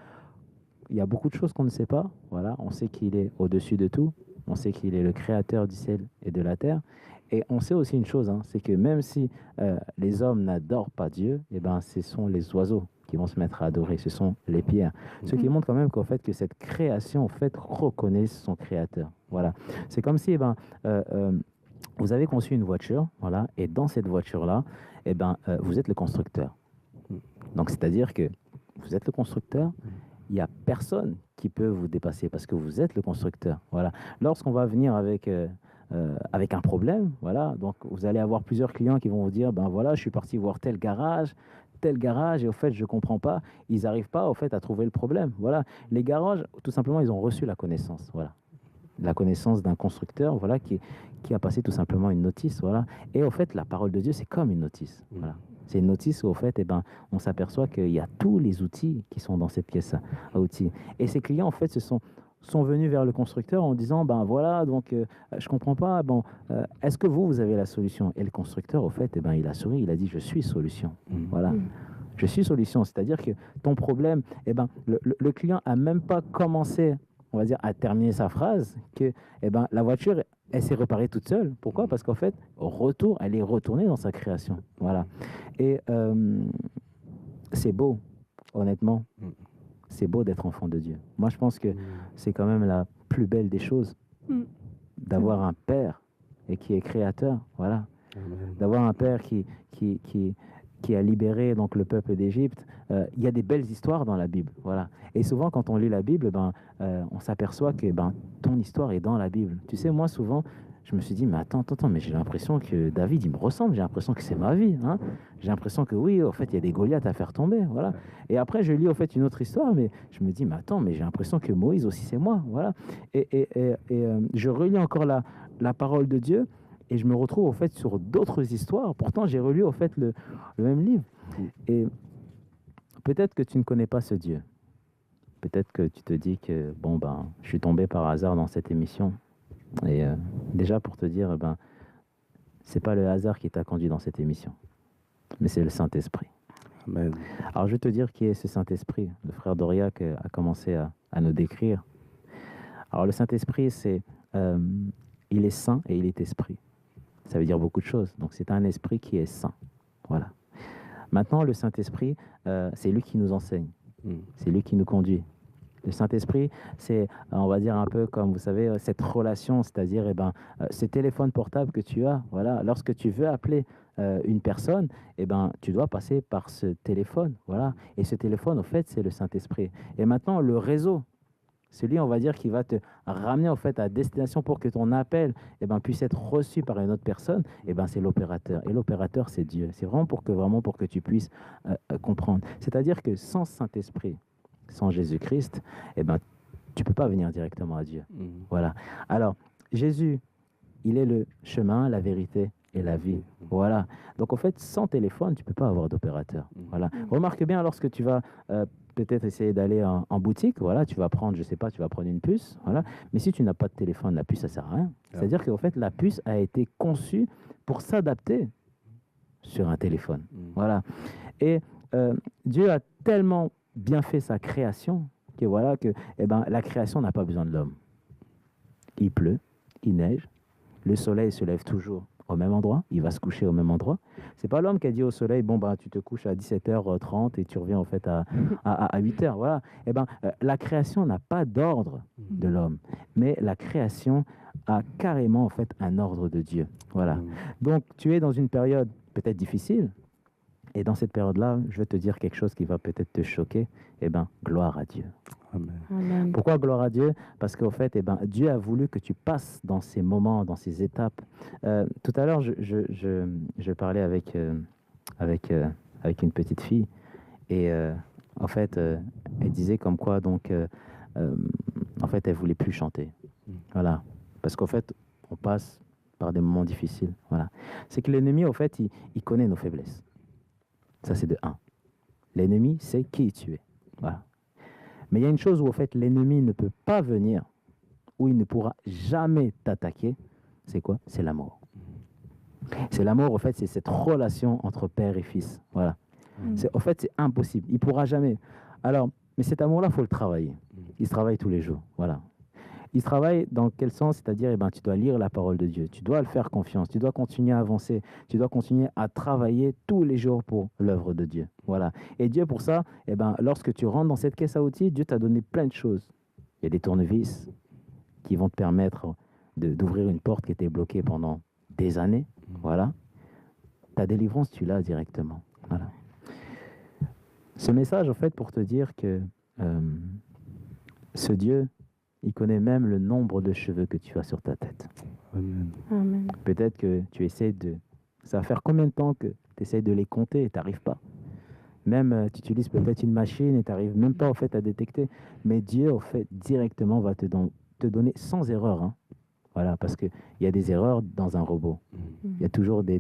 il y a beaucoup de choses qu'on ne sait pas, voilà, on sait qu'il est au-dessus de tout, on sait qu'il est le créateur du ciel et de la terre, et on sait aussi une chose, hein, c'est que même si les hommes n'adorent pas Dieu, ce sont les oiseaux qui vont se mettre à adorer, ce sont les pierres. Ce qui montre quand même qu'en fait, que cette création, en fait, reconnaît son créateur. Voilà. C'est comme si, vous avez conçu une voiture, voilà, et dans cette voiture-là, vous êtes le constructeur. Donc, c'est-à-dire que vous êtes le constructeur, il n'y a personne qui peut vous dépasser parce que vous êtes le constructeur. Voilà. Lorsqu'on va venir avec un problème, voilà, donc vous allez avoir plusieurs clients qui vont vous dire, ben voilà, je suis parti voir tel garage, et au fait, je ne comprends pas, ils n'arrivent pas, au fait, à trouver le problème. Voilà. Les garages, tout simplement, ils ont reçu la connaissance, voilà. La connaissance d'un constructeur, voilà, qui a passé tout simplement une notice, voilà. Et au fait, la parole de Dieu, c'est comme une notice, voilà. C'est une notice où, au fait, on s'aperçoit qu'il y a tous les outils qui sont dans cette pièce à outils. Et ces clients, en fait, sont venus vers le constructeur en disant, ben voilà, donc je comprends pas, est-ce que vous avez la solution? Et le constructeur, au fait, il a souri, il a dit, je suis solution, voilà. Je suis solution, c'est-à-dire que ton problème, le client a même pas commencé, on va dire, à terminer sa phrase, que la voiture, elle s'est réparée toute seule. Pourquoi? Parce qu'en fait, au retour, elle est retournée dans sa création, voilà. Et c'est beau, honnêtement. C'est beau d'être enfant de Dieu. Moi, je pense que c'est quand même la plus belle des choses, d'avoir un père et qui est créateur, voilà. D'avoir un père qui a libéré donc le peuple d'Égypte. Il y a des belles histoires dans la Bible, voilà. Et souvent, quand on lit la Bible, on s'aperçoit que ton histoire est dans la Bible. Tu sais, moi, souvent, je me suis dit, mais attends, mais j'ai l'impression que David, il me ressemble, j'ai l'impression que c'est ma vie, hein. J'ai l'impression que oui, en fait, il y a des Goliaths à faire tomber, voilà. Et après, je lis, en fait, une autre histoire, mais je me dis, mais attends, mais j'ai l'impression que Moïse aussi, c'est moi, voilà. Et je relis encore la parole de Dieu, et je me retrouve, en fait, sur d'autres histoires. Pourtant, j'ai relu, en fait, le même livre. Et peut-être que tu ne connais pas ce Dieu. Peut-être que tu te dis que, je suis tombé par hasard dans cette émission. Et déjà pour te dire, c'est pas le hasard qui t'a conduit dans cette émission, mais c'est le Saint-Esprit. Amen. Alors je vais te dire qui est ce Saint-Esprit. Le frère Doriac a commencé à nous décrire. Alors le Saint-Esprit, il est saint et il est esprit. Ça veut dire beaucoup de choses. Donc c'est un esprit qui est saint. Voilà. Maintenant, le Saint-Esprit, c'est lui qui nous enseigne. C'est lui qui nous conduit. Le Saint-Esprit, c'est, on va dire, un peu comme, vous savez, cette relation, c'est-à-dire ce téléphone portable que tu as, voilà, lorsque tu veux appeler une personne, tu dois passer par ce téléphone, voilà. Et ce téléphone, au fait, c'est le Saint-Esprit. Et maintenant, le réseau, celui, on va dire, qui va te ramener, en fait, à destination pour que ton appel puisse être reçu par une autre personne, c'est l'opérateur. Et l'opérateur, c'est Dieu. C'est vraiment pour que tu puisses comprendre. C'est-à-dire que sans Saint-Esprit, sans Jésus-Christ, tu peux pas venir directement à Dieu. Voilà. Alors, Jésus, il est le chemin, la vérité et la vie. Voilà. Donc, en fait, sans téléphone, tu peux pas avoir d'opérateur. Voilà. Remarque bien, lorsque tu vas peut-être essayer d'aller en boutique, voilà, tu vas prendre, je sais pas, tu vas prendre une puce, voilà. Mais si tu n'as pas de téléphone, la puce, ça sert à rien. C'est-à-dire qu'en fait, la puce a été conçue pour s'adapter sur un téléphone. Voilà. Et Dieu a tellement bien fait sa création, que voilà que la création n'a pas besoin de l'homme. Il pleut, il neige, le soleil se lève toujours au même endroit, il va se coucher au même endroit. C'est pas l'homme qui a dit au soleil, bon, tu te couches à 17h30 et tu reviens en fait à 8h. Voilà. La création n'a pas d'ordre de l'homme, mais la création a carrément en fait un ordre de Dieu. Voilà. Donc, tu es dans une période peut-être difficile, et dans cette période-là, je vais te dire quelque chose qui va peut-être te choquer. Gloire à Dieu. Amen. Amen. Pourquoi gloire à Dieu? Parce qu'au fait, Dieu a voulu que tu passes dans ces moments, dans ces étapes. Tout à l'heure, je parlais avec une petite fille et en fait, elle disait comme quoi donc, en fait, elle voulait plus chanter. Voilà, parce qu'en fait, on passe par des moments difficiles. Voilà, c'est que l'ennemi, au fait, il connaît nos faiblesses. Ça, c'est de 1. L'ennemi sait qui tu es. Voilà. Mais il y a une chose où, au fait, l'ennemi ne peut pas venir, où il ne pourra jamais t'attaquer. C'est quoi? C'est l'amour. C'est l'amour, au fait, c'est cette relation entre père et fils. Voilà. En fait, c'est impossible. Il ne pourra jamais. Alors, mais cet amour-là, il faut le travailler. Il se travaille tous les jours. Voilà. Il se travaille dans quel sens? C'est-à-dire, tu dois lire la parole de Dieu. Tu dois le faire confiance. Tu dois continuer à avancer. Tu dois continuer à travailler tous les jours pour l'œuvre de Dieu. Voilà. Et Dieu, pour ça, lorsque tu rentres dans cette caisse à outils, Dieu t'a donné plein de choses. Il y a des tournevis qui vont te permettre d'ouvrir une porte qui était bloquée pendant des années. Voilà. Ta délivrance, tu l'as directement. Voilà. Ce message, en fait, pour te dire que ce Dieu, il connaît même le nombre de cheveux que tu as sur ta tête. Amen. Amen. Peut-être que tu essaies de... Ça va faire combien de temps que tu essaies de les compter et tu n'arrives pas? Même, tu utilises peut-être une machine et tu n'arrives même pas, en fait, à détecter. Mais Dieu, en fait, directement va te donner sans erreur. Hein. Voilà, parce qu'il y a des erreurs dans un robot. Il y a toujours des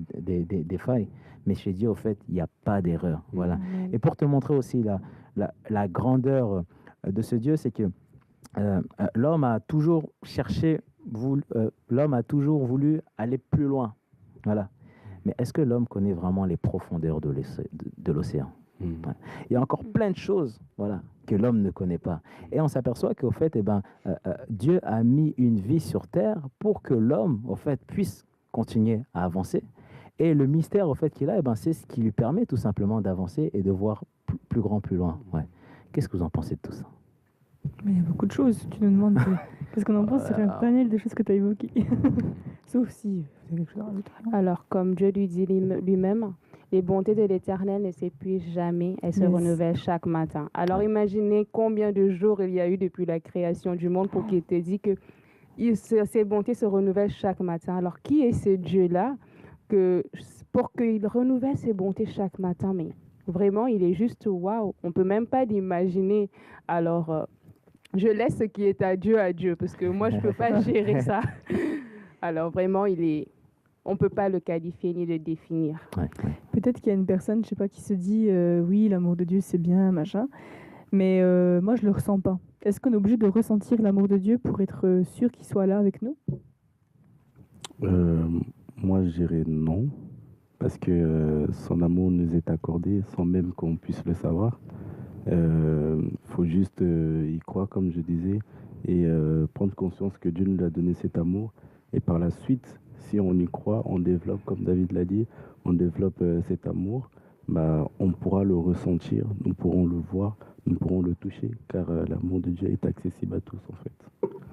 failles. Mais chez Dieu, en fait, il n'y a pas d'erreur. Voilà. Amen. Et pour te montrer aussi la grandeur de ce Dieu, c'est que l'homme a toujours l'homme a toujours voulu aller plus loin. Voilà. Mais est-ce que l'homme connaît vraiment les profondeurs de l'océan? Voilà. Il y a encore plein de choses, voilà, que l'homme ne connaît pas. Et on s'aperçoit qu'au fait, Dieu a mis une vie sur terre pour que l'homme, au fait, puisse continuer à avancer. Et le mystère, au fait, qu'il a, c'est ce qui lui permet tout simplement d'avancer et de voir plus grand, plus loin. Ouais. Qu'est-ce que vous en pensez de tout ça? Mais il y a beaucoup de choses. Tu nous demandes qu'est-ce qu'on en pense sur un panel de choses que tu as évoquées. Sauf si tu as quelque chose à rajouter. Alors, comme Dieu lui dit lui-même, les bontés de l'Éternel ne s'épuisent jamais, elles se renouvellent chaque matin. Alors, imaginez combien de jours il y a eu depuis la création du monde pour qu'il te dise que ces bontés se renouvellent chaque matin. Alors, qui est ce Dieu-là pour qu'il renouvelle ses bontés chaque matin? Mais vraiment, il est juste waouh. On ne peut même pas l'imaginer. Alors, je laisse ce qui est à Dieu, parce que moi, je ne peux pas gérer ça. Alors, vraiment, on ne peut pas le qualifier ni le définir. Ouais. Peut-être qu'il y a une personne, je ne sais pas, qui se dit oui, l'amour de Dieu, c'est bien, machin. Mais moi, je ne le ressens pas. Est-ce qu'on est obligé de ressentir l'amour de Dieu pour être sûr qu'il soit là avec nous? Moi, je dirais non. Parce que son amour nous est accordé sans même qu'on puisse le savoir. Faut juste y croire, comme je disais, et prendre conscience que Dieu nous a donné cet amour. Et par la suite, si on y croit, on développe, comme David l'a dit, on développe cet amour, on pourra le ressentir, nous pourrons le voir, nous pourrons le toucher, car l'amour de Dieu est accessible à tous, en fait.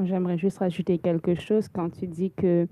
J'aimerais juste rajouter quelque chose quand tu dis que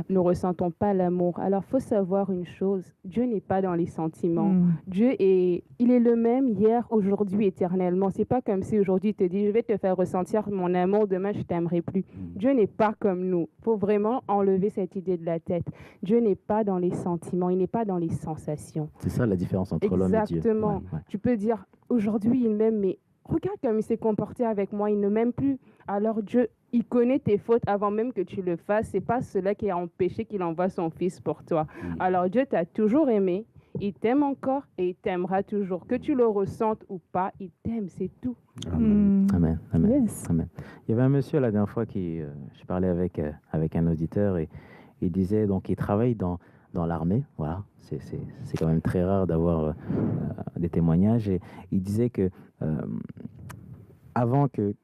nous ne ressentons pas l'amour. Alors, il faut savoir une chose, Dieu n'est pas dans les sentiments. Dieu il est le même hier, aujourd'hui, éternellement. C'est pas comme si aujourd'hui il te dit, je vais te faire ressentir mon amour, demain je t'aimerai plus. Dieu n'est pas comme nous. Il faut vraiment enlever cette idée de la tête. Dieu n'est pas dans les sentiments, il n'est pas dans les sensations. C'est ça la différence entre l'homme et Dieu. Exactement. Ouais. Tu peux dire, aujourd'hui il m'aime, mais regarde comme il s'est comporté avec moi, il ne m'aime plus. Alors Dieu, il connaît tes fautes avant même que tu le fasses. C'est pas cela qui a empêché qu'il envoie son fils pour toi. Alors Dieu t'a toujours aimé, il t'aime encore et il t'aimera toujours. Que tu le ressentes ou pas, il t'aime, c'est tout. Amen. Amen. Amen. Yes. Amen. Il y avait un monsieur la dernière fois je parlais avec un auditeur et il disait donc il travaille dans dans l'armée. Voilà, c'est quand même très rare d'avoir des témoignages. Et il disait que avant que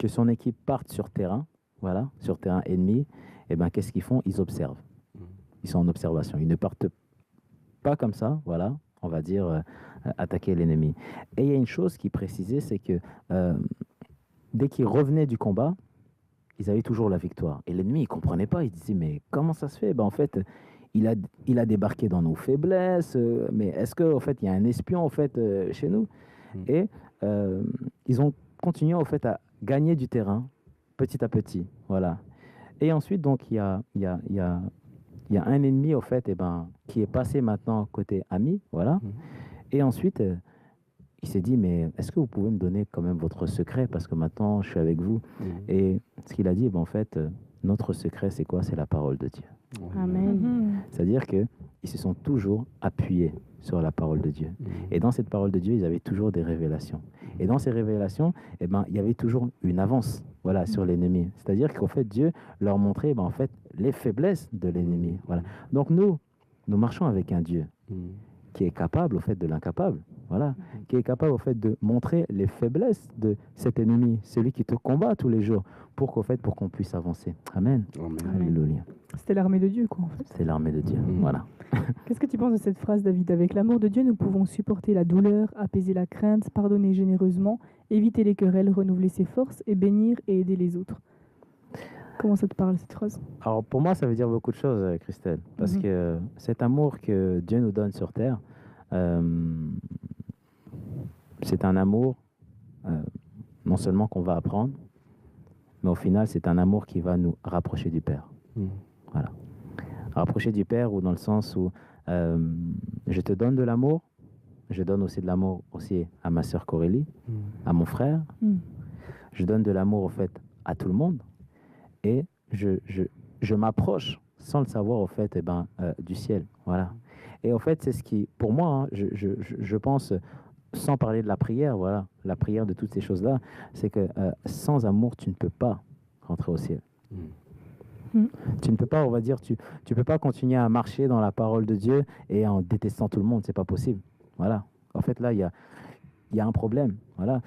son équipe parte sur terrain, voilà, sur terrain ennemi, eh ben, qu'est-ce qu'ils font? Ils observent. Ils sont en observation. Ils ne partent pas comme ça, voilà, on va dire, attaquer l'ennemi. Et il y a une chose qui précisait, c'est que dès qu'ils revenaient du combat, ils avaient toujours la victoire. Et l'ennemi, il ne comprenait pas. Il disait, mais comment ça se fait? Ben, en fait, il a débarqué dans nos faiblesses, mais est-ce qu'en fait, il y a un espion en fait, chez nous? Et ils ont continué en fait, à gagner du terrain petit à petit. Voilà. Et ensuite, donc, il y a un ennemi, au fait, eh ben, qui est passé maintenant côté ami. Voilà. Et ensuite, il s'est dit, mais est-ce que vous pouvez me donner quand même votre secret? Parce que maintenant, je suis avec vous. Et ce qu'il a dit, eh ben, en fait, notre secret, c'est quoi? C'est la parole de Dieu. Amen. C'est-à-dire qu'ils se sont toujours appuyés sur la parole de Dieu. Et dans cette parole de Dieu, ils avaient toujours des révélations. Et dans ces révélations, eh ben, il y avait toujours une avance, voilà, sur l'ennemi. C'est-à-dire qu'en fait, Dieu leur montrait, eh ben, en fait, les faiblesses de l'ennemi. Voilà. Donc nous marchons avec un Dieu qui est capable, au fait, de l'incapable. Voilà. Qui est capable, au fait, de montrer les faiblesses de cet ennemi, celui qui te combat tous les jours, pour qu'on puisse avancer. Amen. Alléluia. C'était l'armée de Dieu, quoi, en fait. C'est l'armée de Dieu. Voilà. Qu'est-ce que tu penses de cette phrase, David? Avec l'amour de Dieu, nous pouvons supporter la douleur, apaiser la crainte, pardonner généreusement, éviter les querelles, renouveler ses forces et bénir et aider les autres. Comment ça te parle, cette phrase? Alors, pour moi, ça veut dire beaucoup de choses, Christelle. Parce que cet amour que Dieu nous donne sur terre, c'est un amour, non seulement qu'on va apprendre, mais au final, c'est un amour qui va nous rapprocher du Père. Voilà. Rapprocher du Père, ou dans le sens où je te donne de l'amour, je donne aussi de l'amour aussi à ma sœur Corélie, à mon frère. Je donne de l'amour, au fait, à tout le monde. Et je m'approche, sans le savoir, au fait, eh ben, du ciel. Voilà. Et en fait, c'est ce qui, pour moi, hein, je pense, sans parler de la prière, voilà, la prière de toutes ces choses-là, c'est que sans amour, tu ne peux pas rentrer au ciel. Tu ne peux pas, on va dire, tu peux pas continuer à marcher dans la parole de Dieu et en détestant tout le monde, c'est pas possible. Voilà. En fait, là, il y a un problème. Voilà.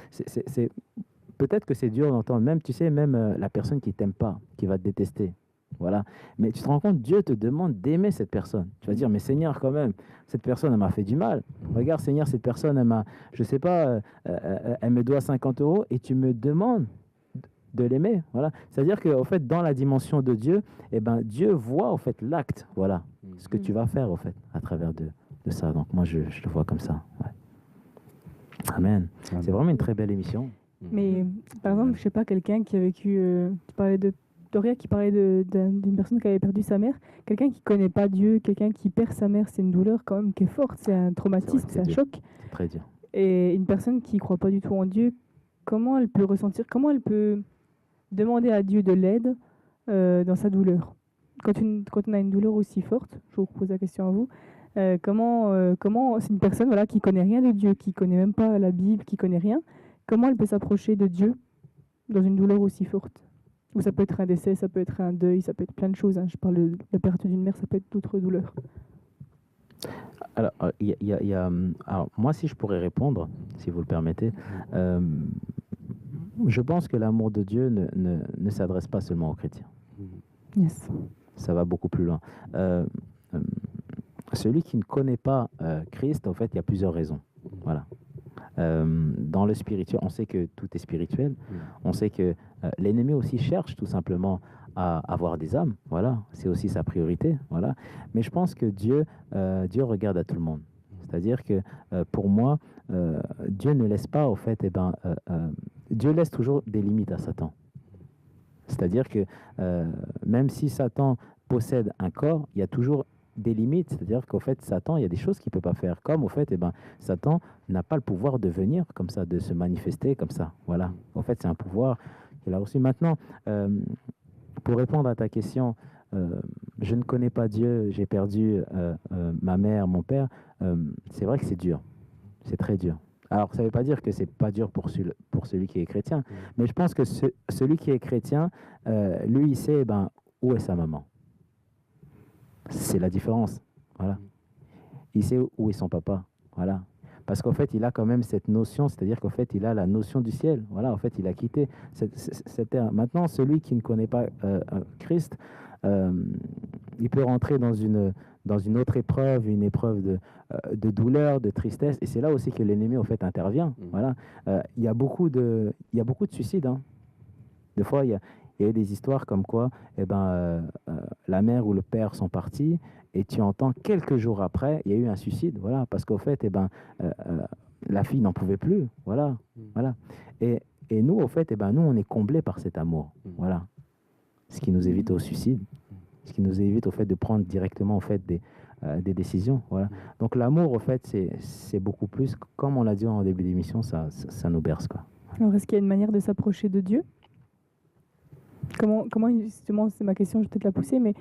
Peut-être que c'est dur d'entendre, même, tu sais, même la personne qui t'aime pas, qui va te détester. Voilà. Mais tu te rends compte, Dieu te demande d'aimer cette personne. Tu vas dire, mais Seigneur, quand même, cette personne, elle m'a fait du mal. Regarde, Seigneur, cette personne, elle m'a, je sais pas, elle me doit 50 € et tu me demandes de l'aimer. Voilà. C'est-à-dire qu'en fait, dans la dimension de Dieu, eh ben, Dieu voit, en fait, l'acte, voilà, ce que tu vas faire, en fait, à travers de ça. Donc, moi, je le vois comme ça. Ouais. Amen. C'est vraiment une très belle émission. Mais, par exemple, je sais pas, quelqu'un qui a vécu, tu parlais de Doria qui parlait d'une personne qui avait perdu sa mère, quelqu'un qui connaît pas Dieu, quelqu'un qui perd sa mère, c'est une douleur quand même qui est forte, c'est un traumatisme, c'est un choc. C'est très dur. Et une personne qui croit pas du tout en Dieu, comment elle peut ressentir, comment elle peut demander à Dieu de l'aide dans sa douleur? Quand on a une douleur aussi forte, je vous pose la question à vous, comment c'est une personne, voilà, qui connaît rien de Dieu, qui connaît même pas la Bible, qui connaît rien, comment elle peut s'approcher de Dieu dans une douleur aussi forte? Ou ça peut être un décès, ça peut être un deuil, ça peut être plein de choses. Hein. Je parle de la perte d'une mère, ça peut être d'autres douleurs. Alors, alors, moi, si je pourrais répondre, si vous le permettez, je pense que l'amour de Dieu ne s'adresse pas seulement aux chrétiens. Yes. Ça va beaucoup plus loin. Celui qui ne connaît pas Christ, en fait, il y a plusieurs raisons. Voilà. Dans le spirituel, on sait que tout est spirituel. On sait que l'ennemi aussi cherche tout simplement à avoir des âmes. Voilà, c'est aussi sa priorité. Voilà. Mais je pense que Dieu regarde à tout le monde. C'est-à-dire que pour moi, Dieu ne laisse pas, au fait, Dieu laisse toujours des limites à Satan. C'est-à-dire que même si Satan possède un corps, il y a toujours des limites, c'est-à-dire qu'au fait, Satan, il y a des choses qu'il ne peut pas faire, comme au fait, Satan n'a pas le pouvoir de venir comme ça, de se manifester comme ça, voilà. En fait, c'est un pouvoir qu'il a reçu. Maintenant, pour répondre à ta question, je ne connais pas Dieu, j'ai perdu ma mère, mon père, c'est vrai que c'est dur, c'est très dur. Alors, ça ne veut pas dire que c'est pas dur pour celui qui est chrétien, mais je pense que celui qui est chrétien, lui, il sait où est sa maman. C'est la différence. Voilà. Il sait où est son papa. Voilà. Parce qu'en fait, il a quand même cette notion, c'est-à-dire qu'en fait, il a la notion du ciel. Voilà, en fait, il a quitté cette terre. Maintenant, celui qui ne connaît pas Christ, il peut rentrer dans une autre épreuve, une épreuve de douleur, de tristesse. Et c'est là aussi que l'ennemi, en fait, intervient. Voilà. Il y a beaucoup de suicides. Hein. Des fois, il y a eu des histoires comme quoi la mère ou le père sont partis et tu entends quelques jours après, il y a eu un suicide. Voilà, parce qu'au fait, la fille n'en pouvait plus. Voilà. Voilà. Et nous, au fait, nous, on est comblés par cet amour. Voilà. Ce qui nous évite au suicide, ce qui nous évite au fait de prendre directement au fait des décisions. Voilà. Donc l'amour, au fait, c'est beaucoup plus, comme on l'a dit en début d'émission, ça nous berce, quoi. Alors, est-ce qu'il y a une manière de s'approcher de Dieu? Comment, justement, c'est ma question, je vais peut-être la pousser, mais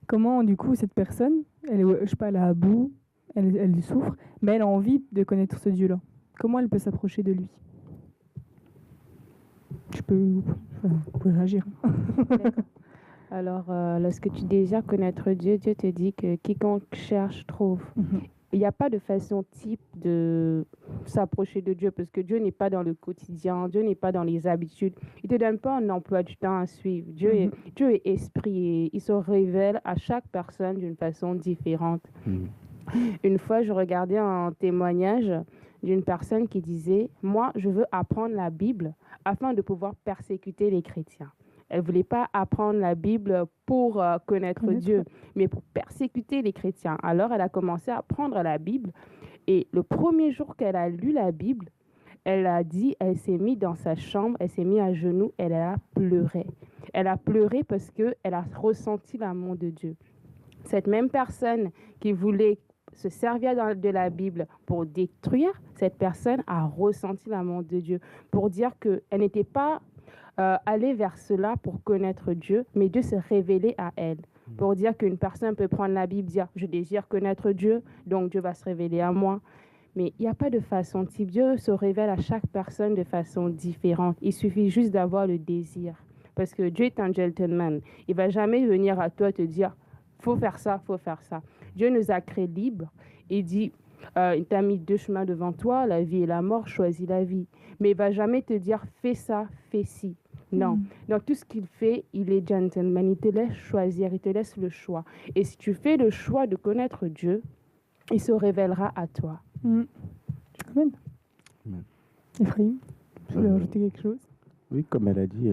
comment, du coup, cette personne, elle est, je sais pas, elle est à bout, elle souffre, mais elle a envie de connaître ce Dieu-là. Comment elle peut s'approcher de lui? Vous pouvez réagir. Alors, lorsque tu désires connaître Dieu, Dieu te dit que quiconque cherche trouve. Il n'y a pas de façon type de s'approcher de Dieu parce que Dieu n'est pas dans le quotidien, Dieu n'est pas dans les habitudes. Il ne te donne pas un emploi du temps à suivre. Dieu est esprit et il se révèle à chaque personne d'une façon différente. Une fois, je regardais un témoignage d'une personne qui disait « Moi, je veux apprendre la Bible afin de pouvoir persécuter les chrétiens. » Elle ne voulait pas apprendre la Bible pour connaître Dieu, mais pour persécuter les chrétiens. Alors, elle a commencé à apprendre la Bible. Et le premier jour qu'elle a lu la Bible, elle a dit, elle s'est mise dans sa chambre, elle s'est mise à genoux, elle a pleuré. Elle a pleuré parce qu'elle a ressenti l'amour de Dieu. Cette même personne qui voulait se servir de la Bible pour détruire, cette personne a ressenti l'amour de Dieu pour dire qu'elle n'était pas aller vers cela pour connaître Dieu, mais Dieu se révéler à elle. Pour dire qu'une personne peut prendre la Bible, dire « je désire connaître Dieu, donc Dieu va se révéler à moi ». Mais il n'y a pas de façon type. Dieu se révèle à chaque personne de façon différente. Il suffit juste d'avoir le désir. Parce que Dieu est un gentleman. Il ne va jamais venir à toi te dire « faut faire ça, faut faire ça ». Dieu nous a créés libres. Il dit il t'a mis deux chemins devant toi, la vie et la mort, choisis la vie. Mais il ne va jamais te dire « fais ça, fais ci ». Non. Donc, tout ce qu'il fait, il est gentleman. Il te laisse choisir, il te laisse le choix. Et si tu fais le choix de connaître Dieu, il se révélera à toi. Amen. Ephraim, tu veux ajouter quelque chose? Oui, comme elle a dit,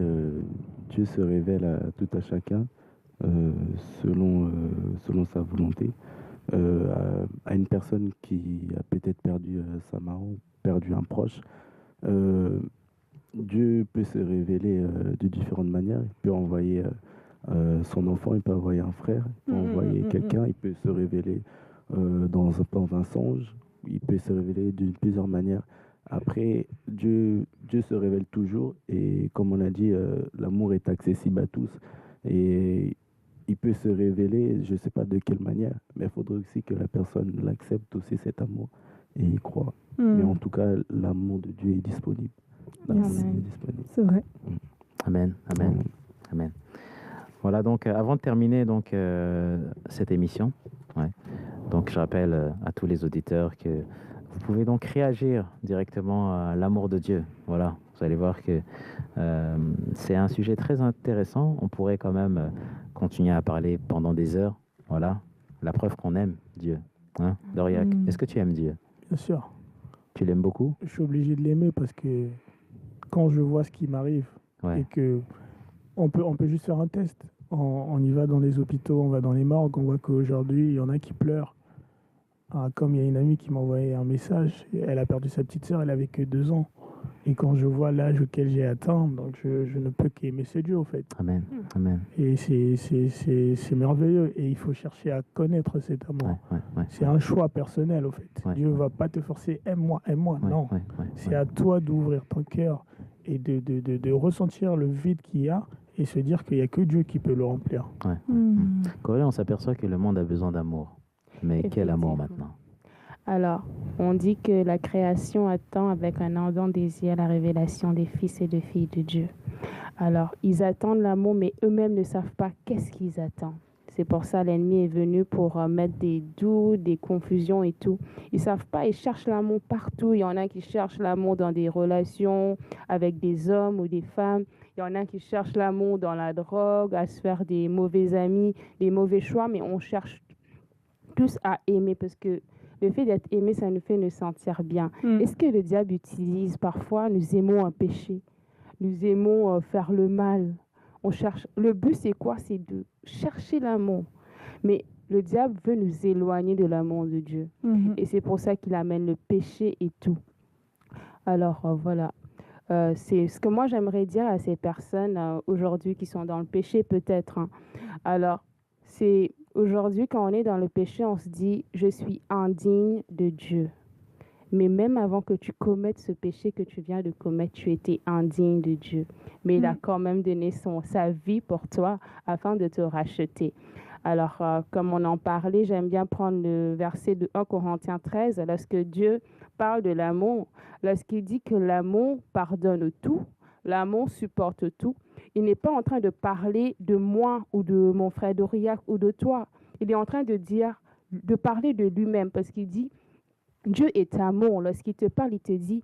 Dieu se révèle à tout à chacun selon sa volonté. À une personne qui a peut-être perdu sa maman, perdu un proche, Dieu peut se révéler de différentes manières. Il peut envoyer son enfant, il peut envoyer un frère, il peut envoyer quelqu'un, il peut se révéler dans un songe, il peut se révéler de plusieurs manières. Après, Dieu se révèle toujours et comme on a dit, l'amour est accessible à tous. Et il peut se révéler, je ne sais pas de quelle manière, mais il faudrait aussi que la personne l'accepte aussi cet amour et y croit. Mais en tout cas, l'amour de Dieu est disponible. C'est vrai. Amen, amen, amen. Voilà, donc avant de terminer donc, cette émission, donc je rappelle à tous les auditeurs que vous pouvez donc réagir directement à l'amour de Dieu. Voilà, vous allez voir que c'est un sujet très intéressant. On pourrait quand même continuer à parler pendant des heures. Voilà, la preuve qu'on aime Dieu. Hein, Doriac, est-ce que tu aimes Dieu? Bien sûr. Tu l'aimes beaucoup? Je suis obligé de l'aimer parce que quand je vois ce qui m'arrive et que on peut juste faire un test. On y va dans les hôpitaux, on va dans les morgues, on voit qu'aujourd'hui, il y en a qui pleurent. Comme il y a une amie qui m'a envoyé un message, elle a perdu sa petite sœur, elle avait que 2 ans. Et quand je vois l'âge auquel j'ai atteint, donc je ne peux qu'aimer ce Dieu, en fait. Amen. Amen. Et c'est merveilleux. Et il faut chercher à connaître cet amour. C'est un choix personnel, au fait. Dieu ne va pas te forcer, aime-moi, aime-moi. Non. C'est à toi d'ouvrir ton cœur et de ressentir le vide qu'il y a et se dire qu'il n'y a que Dieu qui peut le remplir. Corée, on s'aperçoit que le monde a besoin d'amour. Mais quel amour maintenant? Alors, on dit que la création attend avec un ardent désir la révélation des fils et de filles de Dieu. Alors, ils attendent l'amour, mais eux-mêmes ne savent pas qu'est-ce qu'ils attendent. C'est pour ça l'ennemi est venu pour mettre des doutes, des confusions et tout. Ils savent pas, ils cherchent l'amour partout. Il y en a qui cherchent l'amour dans des relations avec des hommes ou des femmes. Il y en a qui cherchent l'amour dans la drogue, à se faire des mauvais amis, des mauvais choix, mais on cherche tous à aimer parce que le fait d'être aimé, ça nous fait nous sentir bien. Est-ce que le diable utilise parfois, nous aimons un péché, nous aimons faire le mal. On cherche. Le but, c'est quoi? C'est de chercher l'amour. Mais le diable veut nous éloigner de l'amour de Dieu. Et c'est pour ça qu'il amène le péché et tout. Alors, voilà. C'est ce que moi, j'aimerais dire à ces personnes aujourd'hui qui sont dans le péché, peut-être. Hein. Alors, c'est aujourd'hui, quand on est dans le péché, on se dit, je suis indigne de Dieu. Mais même avant que tu commettes ce péché que tu viens de commettre, tu étais indigne de Dieu. Mais il a quand même donné sa vie pour toi afin de te racheter. Alors, comme on en parlait, j'aime bien prendre le verset de 1 Corinthiens 13, lorsque Dieu parle de l'amour, lorsqu'il dit que l'amour pardonne tout, l'amour supporte tout. Il n'est pas en train de parler de moi ou de mon frère Doriac ou de toi. Il est en train de parler de lui-même parce qu'il dit, Dieu est amour. Lorsqu'il te parle, il te dit,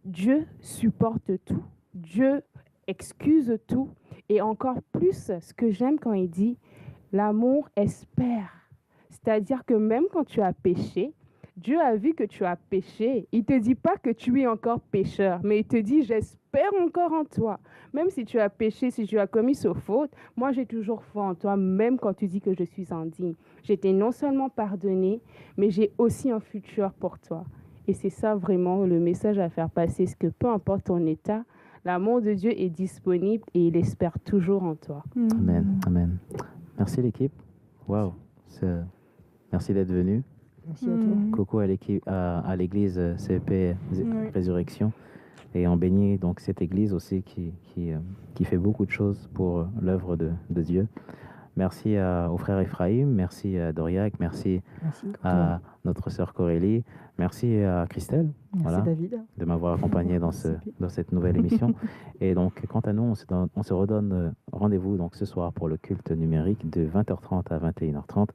Dieu supporte tout, Dieu excuse tout. Et encore plus, ce que j'aime quand il dit, l'amour espère. C'est-à-dire que même quand tu as péché, Dieu a vu que tu as péché. Il ne te dit pas que tu es encore pécheur, mais il te dit, j'espère encore en toi. Même si tu as péché, si tu as commis ce faute, moi j'ai toujours foi en toi, même quand tu dis que je suis indigne. J'étais non seulement pardonné, mais j'ai aussi un futur pour toi. Et c'est ça vraiment le message à faire passer, c'est que peu importe ton état, l'amour de Dieu est disponible et il espère toujours en toi. Amen, amen. Merci l'équipe. Waouh, merci d'être venu. Merci à toi. Coucou à l'église CEP Résurrection. Et on bénit donc cette église aussi qui fait beaucoup de choses pour l'œuvre de Dieu. Merci au frère Ephraim, merci à Doriac, merci à notre sœur Corélie, merci à Christelle David. de m'avoir accompagné dans cette nouvelle émission. Et donc, quant à nous, on se redonne rendez-vous donc ce soir pour le culte numérique de 20h30 à 21h30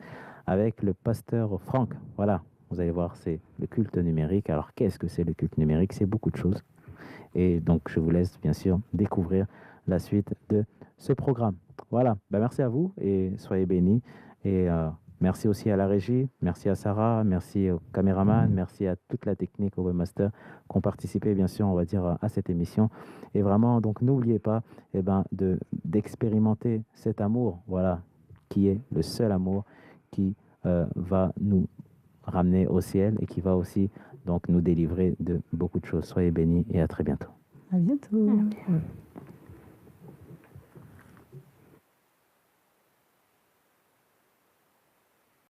avec le pasteur Franck. Voilà, vous allez voir, c'est le culte numérique. Alors, qu'est-ce que c'est le culte numérique? C'est beaucoup de choses. Et donc, je vous laisse bien sûr découvrir la suite de ce programme. Voilà, merci à vous et soyez bénis. Et merci aussi à la régie, merci à Sarah, merci au caméraman, merci à toute la technique, au webmaster qui ont participé, bien sûr, on va dire, à cette émission. Et vraiment, donc, n'oubliez pas d'expérimenter cet amour, voilà, qui est le seul amour qui va nous ramener au ciel et qui va aussi donc nous délivrer de beaucoup de choses. Soyez bénis et à très bientôt. À bientôt.